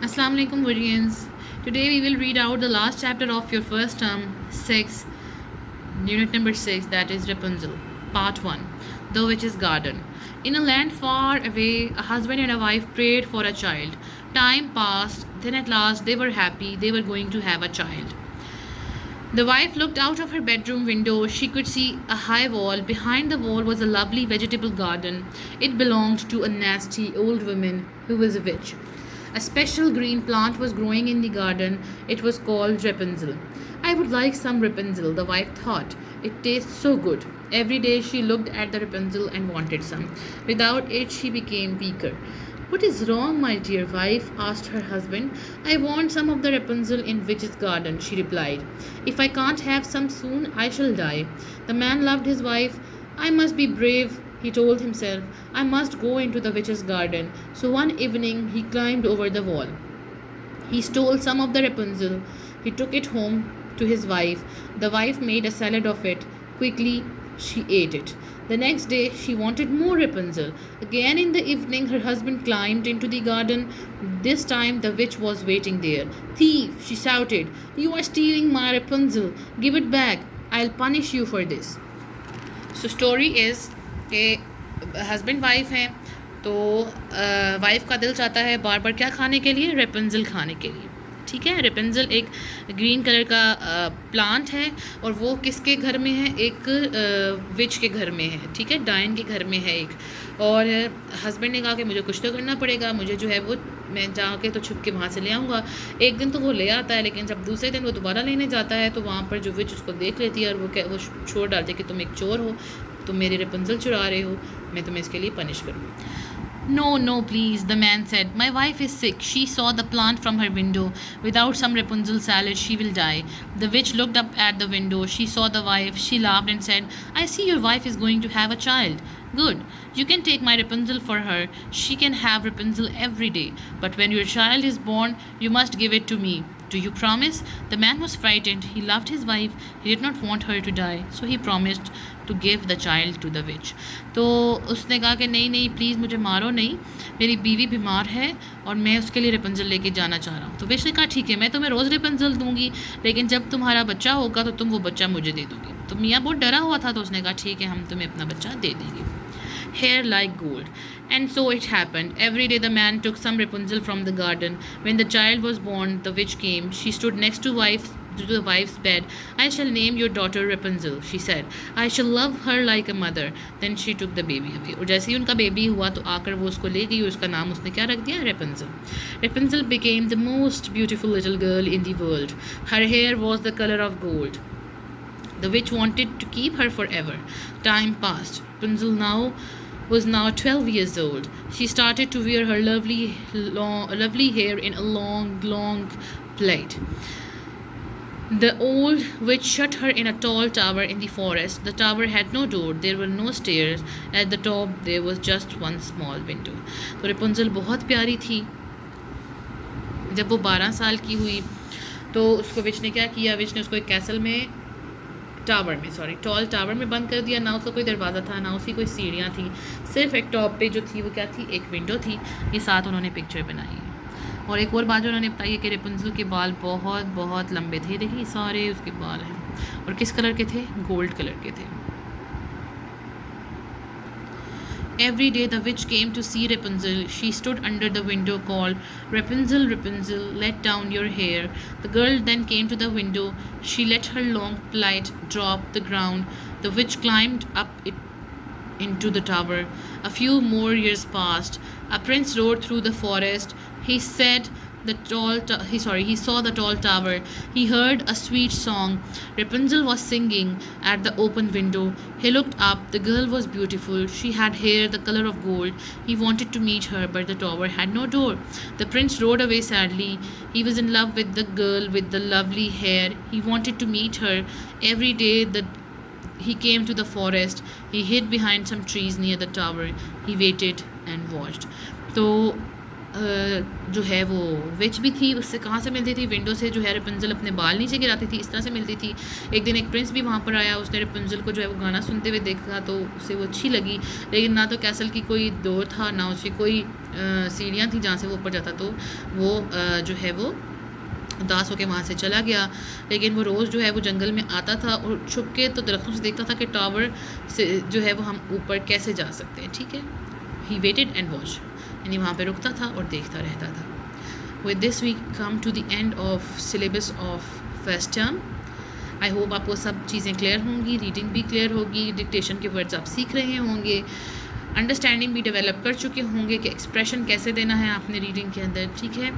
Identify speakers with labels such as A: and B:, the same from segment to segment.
A: Assalamu alaikum Varians. Today we will read out the last chapter of your first term 6, unit number 6, that is Rapunzel, part 1, The Witch's Garden. In a land far away, a husband and a wife prayed for a child. Time passed, then at last they were happy they were going to have a child. The wife looked out of her bedroom window. She could see a high wall. Behind the wall was a lovely vegetable garden. It belonged to a nasty old woman who was a witch. A special green plant was growing in the garden. It was called Rapunzel. I would like some Rapunzel, the wife thought. It tastes so good. Every day she looked at the Rapunzel and wanted some. Without it, she became weaker. What is wrong, my dear wife? Asked her husband. I want some of the Rapunzel in Witch's garden, she replied. If I can't have some soon, I shall die. The man loved his wife. I must be brave, he told himself. I must go into the witch's garden. So one evening he climbed over the wall. He stole some of the Rapunzel. He took it home to his wife. The wife made a salad of it. Quickly, she ate it. The next day, she wanted more Rapunzel. Again in the evening, her husband climbed into the garden. This time, the witch was waiting there. Thief, she shouted, you are stealing my Rapunzel. Give it back. I'll punish you for this. So, story is कि husband wife हैं तो wife का दिल चाहता है बार बार क्या खाने के लिए, रेपंजल खाने के लिए. ठीक है, रेपंजल एक ग्रीन कलर का प्लांट है और वो किसके घर में है, एक विच के घर में है. ठीक है, डायन के घर में है एक. और हस्बैंड ने कहा कि मुझे कुछ तो करना पड़ेगा, मुझे जो है वो मैं जाके तो छुप के वहाँ से ले आऊँगा. एक दिन तो वो ले आता है, लेकिन जब दूसरे दिन वो दोबारा लेने जाता है तो वहाँ पर जो विच उसको देख लेती है और वो छोड़ डालती है कि तुम एक चोर हो, तुम मेरी रेपंजल चुरा रहे हो, मैं तुम्हें इसके लिए पनिश करूँ. No, no, please, the man said. My wife is sick. She saw the plant from her window. Without some Rapunzel salad, she will die. The witch looked up at the window. She saw the wife. She laughed and said, I see your wife is going to have a child. Good. You can take my Rapunzel for her. She can have Rapunzel every day. But when your child is born, you must give it to me. Do you promise? The man was frightened. He loved his wife. He did not want her to die. So he promised to give the child to the witch. तो उसने कहा कि नहीं नहीं please मुझे मारो नहीं, मेरी बीवी बीमार है और मैं उसके लिए रेपंजल लेके जाना चाह रहा हूँ. तो विच ने कहा ठीक है, मैं तुम्हें रोज़ रेपंजल दूंगी, लेकिन जब तुम्हारा बच्चा होगा तो तुम वो बच्चा मुझे दे दोगे. तो मियाँ बहुत डरा हुआ था, तो उसने कहा ठीक है, हम तुम्हें अपना बच्चा दे देंगे. Hair like gold. And so it happened. Every day the man took some Rapunzel from the garden. When the child was born, the witch came. She stood next to the wife's bed. I shall name your daughter Rapunzel, she said. I shall love her like a mother. Then she took the baby away. और जैसे ही उनका baby हुआ तो आकर वो उसको ले गई और उसका नाम उसने क्या रख दिया, Rapunzel. Rapunzel became the most beautiful little girl in the world. Her hair was the color of gold. The witch wanted to keep her forever. Time passed. Rapunzel was now 12 years old. She started to wear her lovely hair in a long plait. The old witch shut her in a tall tower in the forest. The tower had no door. There were no stairs. At the top there was just one small window. तो Rapunzel बहुत प्यारी थी. जब वो 12 साल की हुई तो उसको विच ने क्या किया, विच ने उसको एक कैसल में टॉल टावर में बंद कर दिया. ना उसका कोई दरवाज़ा था, ना उसकी कोई सीढ़ियाँ थी, सिर्फ एक टॉप पे जो थी वो क्या थी, एक विंडो थी. ये साथ उन्होंने पिक्चर बनाई है. और एक और बात जो उन्होंने बताई है कि रेपुंजल के बाल बहुत बहुत लंबे थे. देखिए सारे उसके बाल हैं और किस कलर के थे, गोल्ड कलर के थे. Every day the witch came to see Rapunzel. She stood under the window, called, Rapunzel, Rapunzel, let down your hair. The girl then came to the window. She let her long plait drop the ground. The witch climbed up it into the tower. A few more years passed. A prince rode through the forest. He said he saw the tall tower. He heard a sweet song. Rapunzel was singing at the open window. He looked up. The girl was beautiful. She had hair the color of gold. He wanted to meet her, but the tower had no door. The prince rode away sadly. He was in love with the girl with the lovely hair. He wanted to meet her. Every day he came to the forest. He hid behind some trees near the tower. He waited and watched. तो जो है वो विच भी थी, उससे कहाँ से मिलती थी? विंडो से जो है रेपुंजल अपने बाल नीचे गिराती थी, इस तरह से मिलती थी। एक दिन एक प्रिंस भी वहाँ पर आया, उसने रेपुंजल को जो है वो गाना सुनते हुए देखा तो उसे वो अच्छी लगी, लेकिन ना तो कैसल की कोई डोर था, ना उसकी कोई सीढ़ियाँ थी जहाँ से वो ऊपर जाता, तो वो जो है वो उदास होकर वहाँ से चला गया। लेकिन वो रोज़ जो है वो जंगल में आता था और छुप के तो दरख्तों से देखता था कि टावर से जो है वो हम ऊपर कैसे जा सकते हैं, ठीक है। ही वेटेड एंड वॉच, यानी वहाँ पे रुकता था और देखता रहता था। With this we come to the end of syllabus of first term. I hope आपको सब चीज़ें क्लियर होंगी, रीडिंग भी क्लियर होगी, डिक्टेशन के वर्ड्स आप सीख रहे होंगे, अंडरस्टैंडिंग भी डेवलप कर चुके होंगे कि एक्सप्रेशन कैसे देना है आपने रीडिंग के अंदर, ठीक है।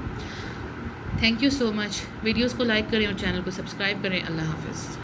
A: Thank you so much. Videos को लाइक करें और चैनल को सब्सक्राइब करें। अल्लाह हाफिज़।